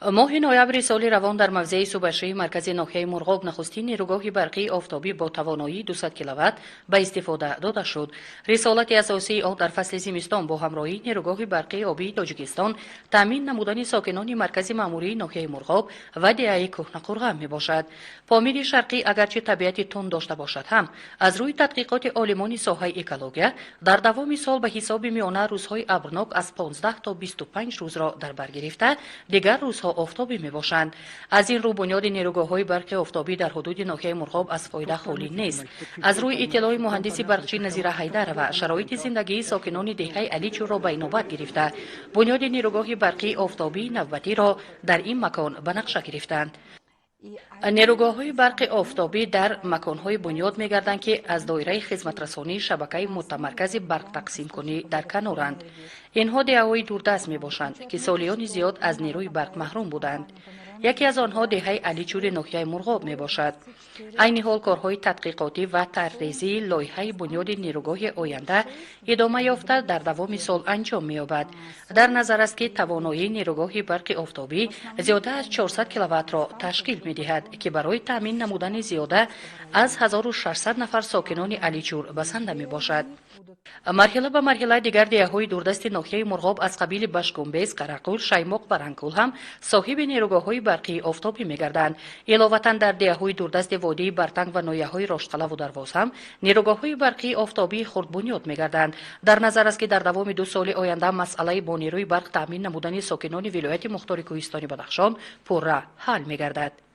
ماه نوامبر سال روان در موضع صوبه‌شهری مرکزی ناحیه مرغاب نخستین نیروگاه برقی آفتابی با توانایی 200 کیلووات به استفاده داده شد. رسالت اساسی آن در فصل زمستان با همراهی نیروگاه برقی آبی تاجیکستان تامین نمودن ساکنان مرکز ماموری ناحیه مرغاب و دهه کهنه‌قرغم میباشد. پامیر شرقی اگرچه طبیعت تند داشته باشد هم از روی تحقیقات عالمان ساحه اکولوژی در دوام سال به حساب میانه روزهای ابرناک از 15 تا 25 روز را در بر گرفته، دیگر روزها آفتابی میباشند. از این رو بنیاد نیروگاه‌های برق آفتابی در حدود ناحیه مرغاب از فایده خالی نیست. از روی اطلاع مهندس برقچی نظیر حیدر و شرایط زندگی ساکنان دهه علیچور را به نوبت گرفته، بنیاد نیروگاه برقی آفتابی نوبتی را در این مکان به نقشه گرفتند. نیروگاه‌های برق آفتابی در مکان‌های بنیاد می‌گردند که از دایره خدمت رسانی شبکه متمرکز برق تقسیم کنی در کنارند. اینها دهه‌های دوردست می‌باشند که سالیان زیاد از نیروی برق محروم بودند. یکی از آنها دهه علیچور ناحیه مرغاب میباشد. عین حال کارهای تحقیقاتی و طرحریزی لایحه بنیاد نیروگاه آینده ادامه یافته در دوام سال انجام می‌یابد. در نظر است که توانایی نیروگاه برق آفتابی زیاده از 400 کیلووات را تشکیل می‌دهد که برای تامین نمودن زیاده از 1600 نفر ساکنان علیچور بسنده میباشد. مرحله به مرحله دیگر دهه‌های دوردست ناحیه مرغاب از قبیل بشگنبز، قرقول، شیماق و رنگول هم صاحب نیروگاه‌های برقی آفتابی می‌گردند. علاوه‌اً در دهه‌های دوردست وادی برتنگ و ناحیه‌های راشدقلب و درواز هم نیروگاه‌های برقی آفتابی خرد بنیاد می‌گردند. در نظر است که در دوام 2 سال آینده مسئله با نیروی برق تامین نمودن ساکنان ولایت مختار کوهستانی بدخشان پررا حل می‌گردد.